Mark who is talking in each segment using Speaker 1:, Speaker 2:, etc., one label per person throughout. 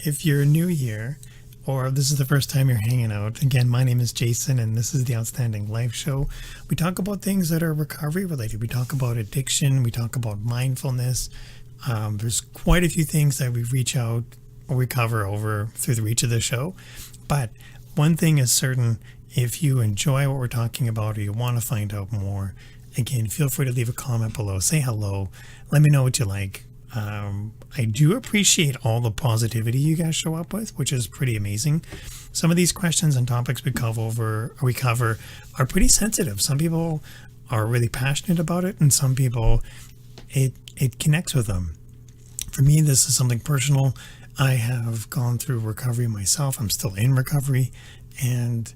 Speaker 1: if you're new here or this is the first time you're hanging out, again, my name is Jason and this is the Outstanding Life Show. We talk about things that are recovery related. We talk about addiction. We talk about mindfulness. There's quite a few things that we reach out or we cover over through the reach of the show. But one thing is certain, if you enjoy what we're talking about or you want to find out more, again, feel free to leave a comment below. Say hello. Let me know what you like. I do appreciate all the positivity you guys show up with, which is pretty amazing. Some of these questions and topics we cover are pretty sensitive. Some people are really passionate about it, and some people it connects with them. For me, this is something personal. I have gone through recovery myself. I'm still in recovery, and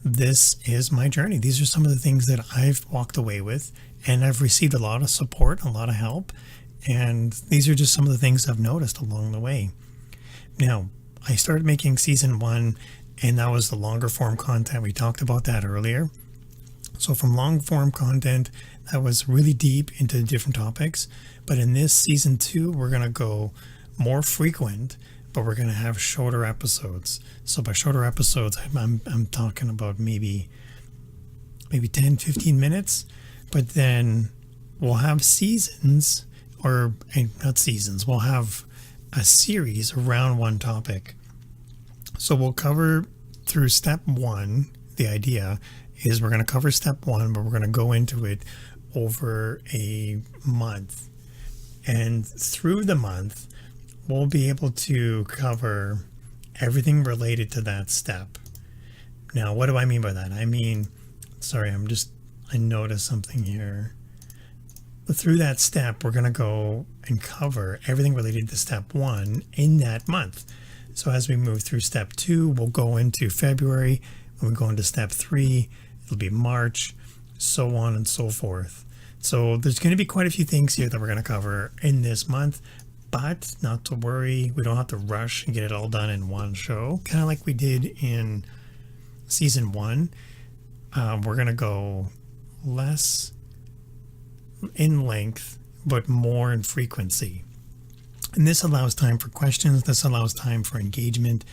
Speaker 1: this is my journey. These are some of the things that I've walked away with, and I've received a lot of support, a lot of help. And these are just some of the things I've noticed along the way. Now, I started making season 1, and that was the longer form content. We talked about that earlier. So from long form content, that was really deep into different topics. But in this season 2, we're going to go more frequent, but we're going to have shorter episodes. So by shorter episodes, I'm talking about maybe 10, 15 minutes, but then we'll have seasons. Or not seasons, we'll have a series around one topic. So we'll cover through step 1. The idea is we're going to cover step 1, but we're going to go into it over a month. And through the month, we'll be able to cover everything related to that step. Now, what do I mean by that? I noticed something here. But through that step, we're going to go and cover everything related to step 1 in that month. So as we move through step 2, we'll go into February. When we go into step 3, it'll be March, so on and so forth. So there's going to be quite a few things here that we're going to cover in this month, but not to worry. We don't have to rush and get it all done in one show, kind of like we did in season 1. We're going to go less in length, but more in frequency. And this allows time for questions. This allows time for engagement.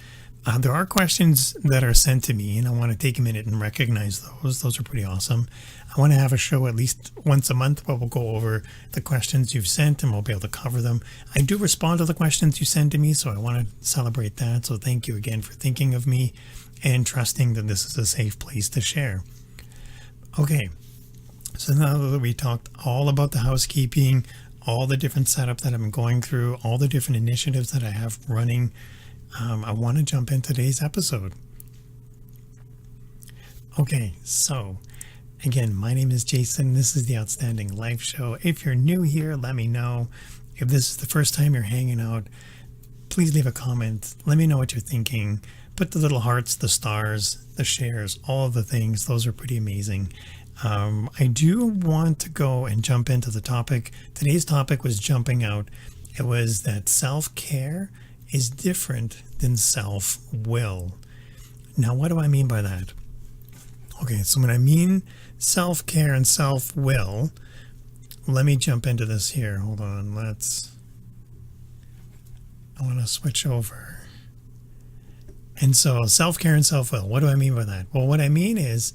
Speaker 1: There are questions that are sent to me, and I want to take a minute and recognize those. Those are pretty awesome. I want to have a show at least once a month where we'll go over the questions you've sent and we'll be able to cover them. I do respond to the questions you send to me, so I want to celebrate that. So thank you again for thinking of me and trusting that this is a safe place to share. Okay. So now that we talked all about the housekeeping, all the different setup that I've been going through, all the different initiatives that I have running, I want to jump into today's episode. Okay, so again, my name is Jason. This is the Outstanding Life Show. If you're new here, let me know. If this is the first time you're hanging out, please leave a comment. Let me know what you're thinking. Put the little hearts, the stars, the shares, all of the things. Those are pretty amazing. I do want to go and jump into the topic. Today's topic was jumping out. It was that self-care is different than self-will. Now, what do I mean by that? Okay, so when I mean self-care and self-will, let me jump into this here. Hold on, I want to switch over. And so self-care and self-will, what do I mean by that? Well, what I mean is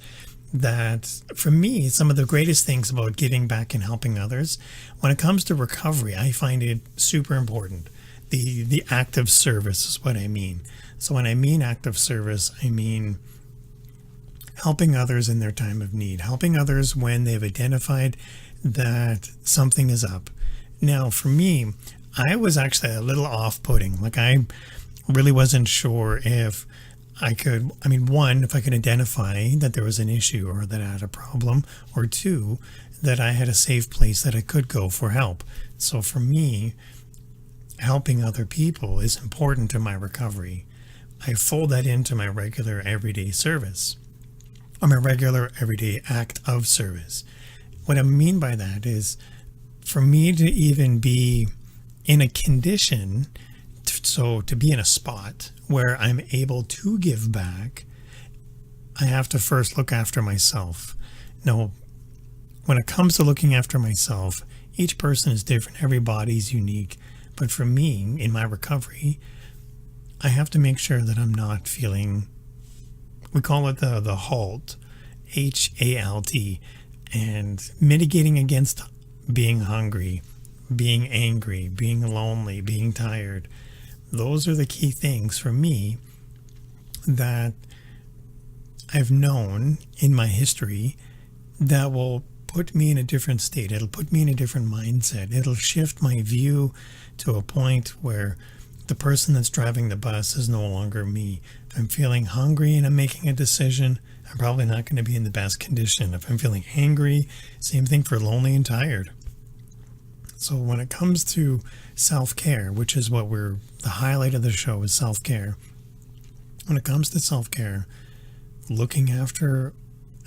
Speaker 1: that for me, some of the greatest things about giving back and helping others, when it comes to recovery, I find it super important. The act of service is what I mean. So when I mean act of service, I mean helping others in their time of need, helping others when they've identified that something is up. Now, for me, I was actually a little off-putting. Like, I really wasn't sure if I could, one, if I could identify that there was an issue or that I had a problem, or 2, that I had a safe place that I could go for help. So for me, helping other people is important to my recovery. I fold that into my regular everyday service, or my regular everyday act of service. What I mean by that is, for me to even be in a condition, to be in a spot where I'm able to give back, I have to first look after myself. Now, when it comes to looking after myself, each person is different. Everybody's unique. But for me, in my recovery, I have to make sure that I'm not feeling, we call it the HALT, HALT, and mitigating against being hungry, being angry, being lonely, being tired. Those are the key things for me that I've known in my history that will put me in a different state. It'll put me in a different mindset. It'll shift my view to a point where the person that's driving the bus is no longer me. If I'm feeling hungry and I'm making a decision, I'm probably not going to be in the best condition. If I'm feeling angry, same thing for lonely and tired. So when it comes to self-care, which is what the highlight of the show is self-care. When it comes to self-care, looking after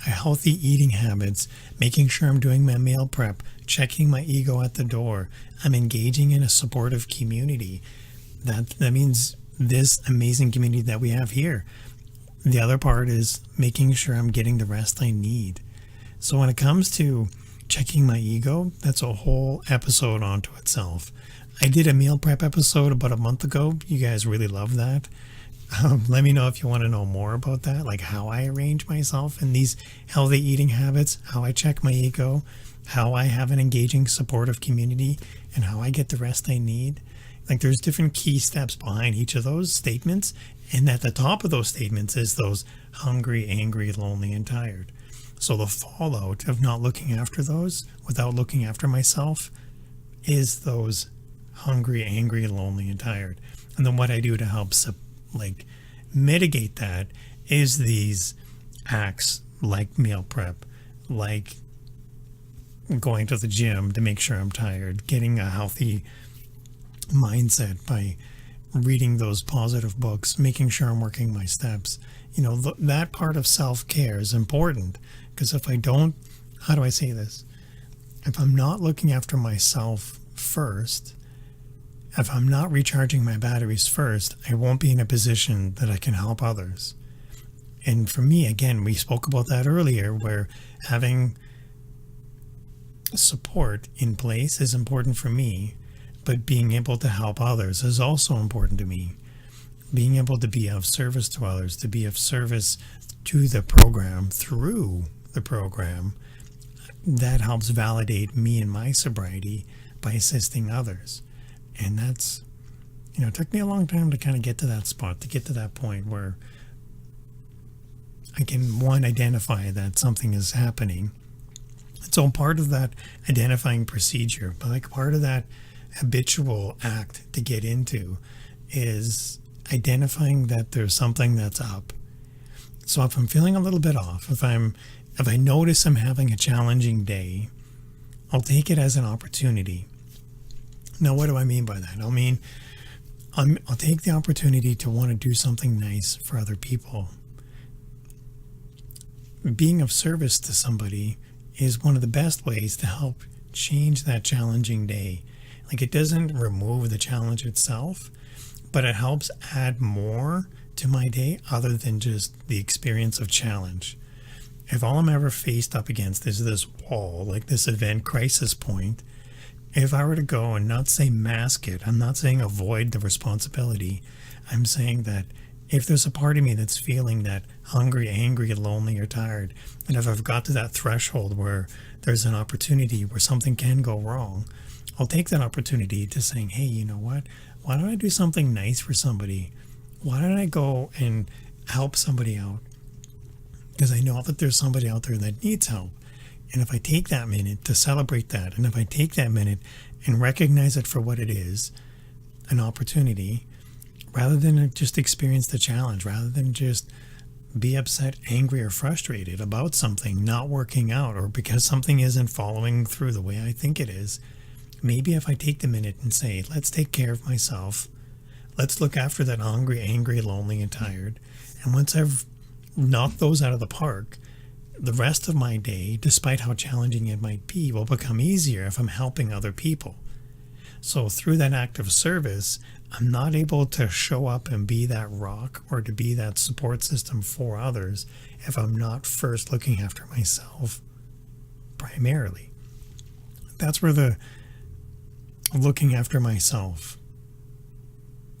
Speaker 1: healthy eating habits, making sure I'm doing my meal prep, checking my ego at the door, I'm engaging in a supportive community. That means this amazing community that we have here. The other part is making sure I'm getting the rest I need. So when it comes to checking my ego, that's a whole episode onto itself. I did a meal prep episode about a month ago. You guys really love that. Let me know if you want to know more about that, like how I arrange myself in these healthy eating habits, how I check my ego, how I have an engaging, supportive community, and how I get the rest I need. Like there's different key steps behind each of those statements. And at the top of those statements is those hungry, angry, lonely, and tired. So the fallout of not looking after those without looking after myself is those hungry, angry, lonely, and tired. And then what I do to help mitigate that is these acts like meal prep, like going to the gym to make sure I'm tired, getting a healthy mindset by reading those positive books, making sure I'm working my steps. That part of self-care is important, because if I don't, how do I say this? If I'm not looking after myself first, if I'm not recharging my batteries first, I won't be in a position that I can help others. And for me, again, we spoke about that earlier, where having support in place is important for me, but being able to help others is also important to me. Being able to be of service to others, to be of service to the program, through the program, that helps validate me and my sobriety by assisting others. And that's, it took me a long time to kind of get to that spot, to get to that point where I can, one, identify that something is happening. And so part of that identifying procedure, but like part of that habitual act to get into, is identifying that there's something that's up. So if I'm feeling a little bit off, if I notice I'm having a challenging day, I'll take it as an opportunity. Now, what do I mean by that? I'll take the opportunity to want to do something nice for other people. Being of service to somebody is one of the best ways to help change that challenging day. Like, it doesn't remove the challenge itself, but it helps add more to my day other than just the experience of challenge. If all I'm ever faced up against is this wall, like this event crisis point, if I were to go and not say mask it, I'm not saying avoid the responsibility. I'm saying that if there's a part of me that's feeling that hungry, angry, lonely, or tired, and if I've got to that threshold where there's an opportunity where something can go wrong, I'll take that opportunity to saying, hey, you know what? Why don't I do something nice for somebody? Why don't I go and help somebody out? Because I know that there's somebody out there that needs help. And if I take that minute to celebrate that, and if I take that minute and recognize it for what it is, an opportunity, rather than just experience the challenge, rather than just be upset, angry, or frustrated about something not working out, or because something isn't following through the way I think it is, maybe if I take the minute and say, let's take care of myself, let's look after that hungry, angry, lonely, and tired. And once I've knocked those out of the park, the rest of my day, despite how challenging it might be, will become easier if I'm helping other people. So through that act of service, I'm not able to show up and be that rock or to be that support system for others if I'm not first looking after myself primarily. That's where the looking after myself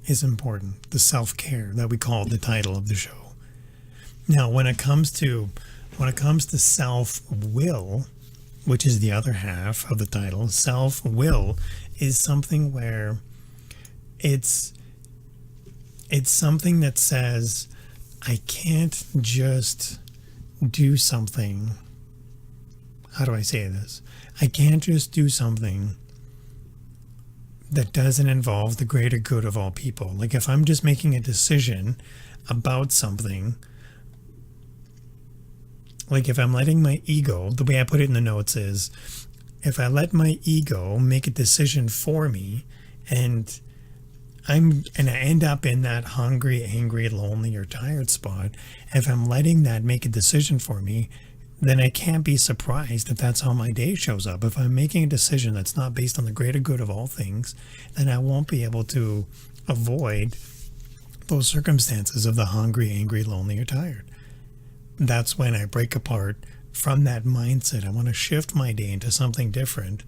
Speaker 1: is important. The self-care that we call the title of the show. Now, when it comes to self-will, which is the other half of the title, self-will is something where it's something that says, I can't just do something. How do I say this? I can't just do something that doesn't involve the greater good of all people. Like if I'm just making a decision about something, like if I'm letting my ego, the way I put it in the notes is, if I let my ego make a decision for me and I end up in that hungry, angry, lonely, or tired spot, if I'm letting that make a decision for me, then I can't be surprised if that's how my day shows up. If I'm making a decision that's not based on the greater good of all things, then I won't be able to avoid those circumstances of the hungry, angry, lonely, or tired. That's when I break apart from that mindset. I want to shift my day into something different,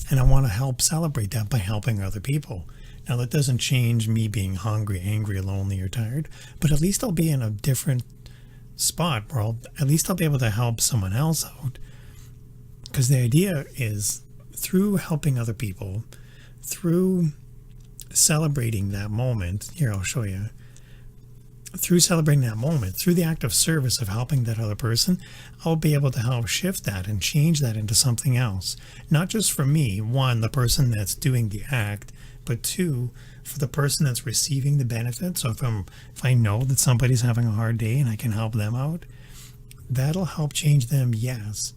Speaker 1: and I want to help celebrate that by helping other people. Now, that doesn't change me being hungry, angry, lonely, or tired, but at least I'll be in a different spot where at least I'll be able to help someone else out. Because the idea is, through helping other people, through celebrating that moment, here I'll show you, through celebrating that moment, through the act of service of helping that other person, I'll be able to help shift that and change that into something else. Not just for me, one, the person that's doing the act, but two, for the person that's receiving the benefit. So if I know that somebody's having a hard day and I can help them out, that'll help change them, yes.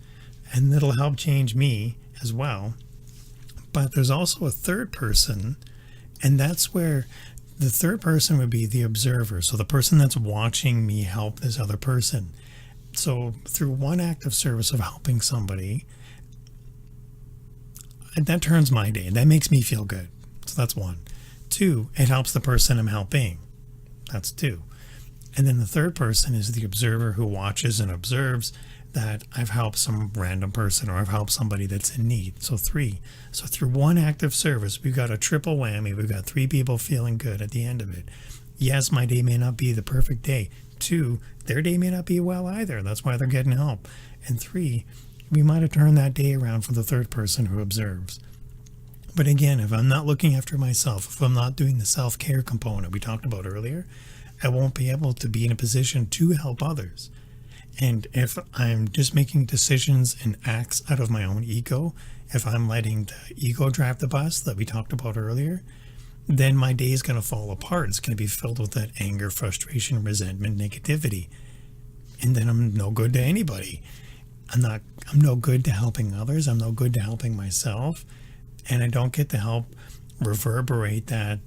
Speaker 1: And it'll help change me as well. But there's also a third person, and that's where the third person would be the observer. So the person that's watching me help this other person. So through one act of service of helping somebody, that turns my day. That makes me feel good. So that's one. Two, it helps the person I'm helping. That's two. And then the third person is the observer who watches and observes that I've helped some random person or I've helped somebody that's in need. So three. So through one act of service, we've got a triple whammy. We've got three people feeling good at the end of it. Yes, my day may not be the perfect day. Two, their day may not be well either. That's why they're getting help. And three, we might have turned that day around for the third person who observes. But again, if I'm not looking after myself, if I'm not doing the self-care component we talked about earlier, I won't be able to be in a position to help others. And if I'm just making decisions and acts out of my own ego, if I'm letting the ego drive the bus that we talked about earlier, then my day is going to fall apart. It's going to be filled with that anger, frustration, resentment, negativity. And then I'm no good to anybody. I'm no good to helping others. I'm no good to helping myself. And I don't get to help reverberate the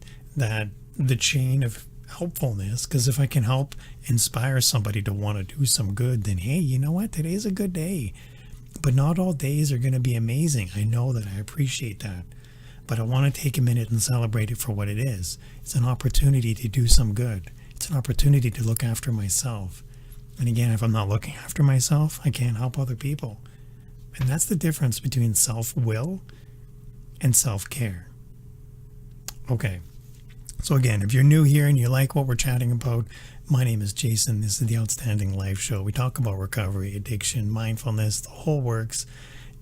Speaker 1: chain of helpfulness, because if I can help inspire somebody to want to do some good, then hey, you know what? Today's a good day. But not all days are going to be amazing. I know that. I appreciate that. But I want to take a minute and celebrate it for what it is. It's an opportunity to do some good. It's an opportunity to look after myself. And again, if I'm not looking after myself, I can't help other people. And that's the difference between self-will and self-care. Okay. So again, if you're new here and you like what we're chatting about, my name is Jason. This is the Outstanding Life Show. We talk about recovery, addiction, mindfulness, the whole works.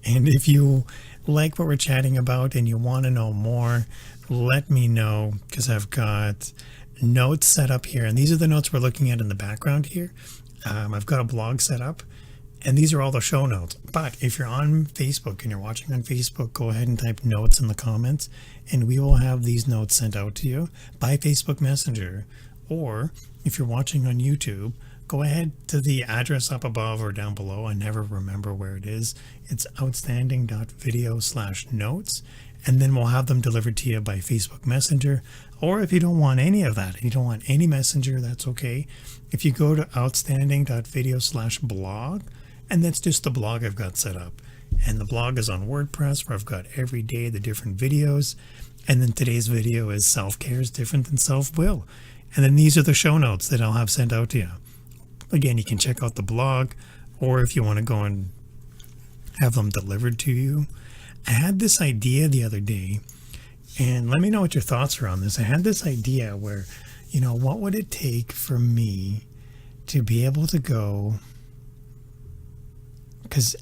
Speaker 1: And if you like what we're chatting about and you want to know more, let me know, because I've got notes set up here. And these are the notes we're looking at in the background here. I've got a blog set up, and these are all the show notes. But if you're on Facebook and you're watching on Facebook, go ahead and type notes in the comments, and we will have these notes sent out to you by Facebook Messenger. Or if you're watching on YouTube, go ahead to the address up above or down below. I never remember where it is. It's outstanding.video/notes, and then we'll have them delivered to you by Facebook Messenger. Or if you don't want any of that, if you don't want any messenger, that's okay. If you go to outstanding.video/blog, and that's just the blog I've got set up. And the blog is on WordPress, where I've got every day the different videos. And then today's video is self-care is different than self-will. And then these are the show notes that I'll have sent out to you. Again, you can check out the blog, or if you want to go and have them delivered to you. I had this idea the other day. And let me know what your thoughts are on this. I had this idea where, what would it take for me to be able to go, because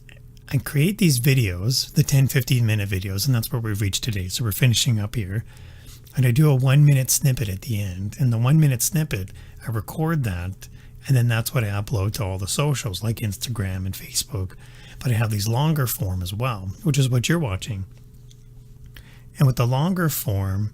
Speaker 1: I create these videos, the 10-15 minute videos, and that's where we've reached today. So we're finishing up here. And I do a 1 minute snippet at the end. And the 1 minute snippet, I record that. And then that's what I upload to all the socials like Instagram and Facebook. But I have these longer form as well, which is what you're watching. And with the longer form,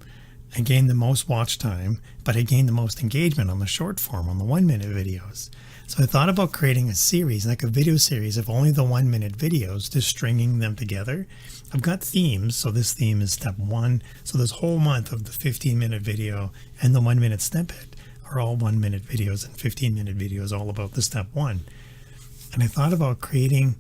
Speaker 1: I gain the most watch time, but I gain the most engagement on the short form, on the 1 minute videos. So I thought about creating a series, like a video series of only the 1 minute videos, just stringing them together. I've got themes. So this theme is step 1. So this whole month of the 15-minute video and the 1 minute snippet are all 1 minute videos and 15-minute videos all about the step 1. And I thought about creating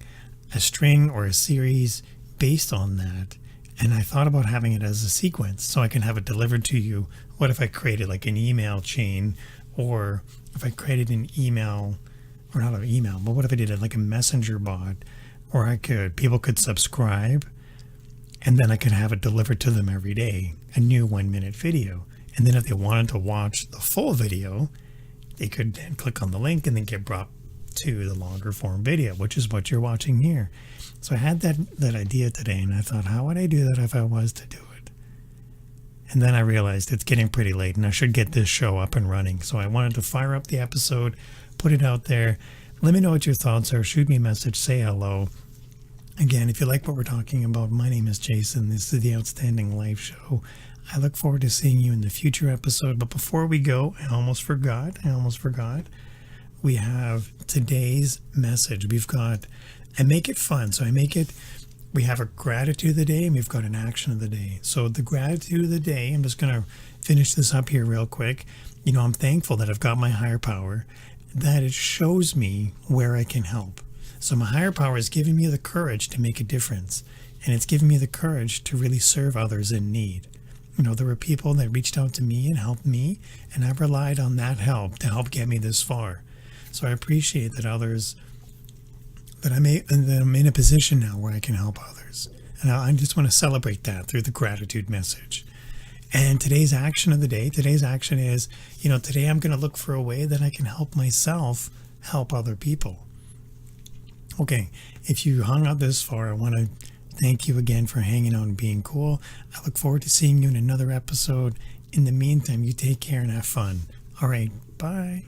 Speaker 1: a string or a series based on that. And I thought about having it as a sequence so I can have it delivered to you. What if I created like an email chain, or if I created an email, or not an email, but what if I did it like a messenger bot, or people could subscribe, and then I could have it delivered to them every day, a new 1 minute video. And then if they wanted to watch the full video, they could then click on the link and then get brought to the longer form video, which is what you're watching here. So I had that idea today, and I thought, how would I do that if I was to do it? And then I realized it's getting pretty late and I should get this show up and running. So I wanted to fire up the episode, put it out there. Let me know what your thoughts are. Shoot me a message, say hello. Again, if you like what we're talking about, my name is Jason. This is the Outstanding Life Show. I look forward to seeing you in the future episode. But before we go, I almost forgot. We have today's message. I make it fun. So we have a gratitude of the day and we've got an action of the day. So the gratitude of the day, I'm just going to finish this up here real quick. I'm thankful that I've got my higher power, that it shows me where I can help. So my higher power is giving me the courage to make a difference. And it's giving me the courage to really serve others in need. There were people that reached out to me and helped me, and I've relied on that help to help get me this far. So I appreciate that I'm in a position now where I can help others. And I just want to celebrate that through the gratitude message. And today's action of the day, is, today I'm going to look for a way that I can help myself help other people. Okay, if you hung out this far, I want to thank you again for hanging out and being cool. I look forward to seeing you in another episode. In the meantime, you take care and have fun. All right, bye.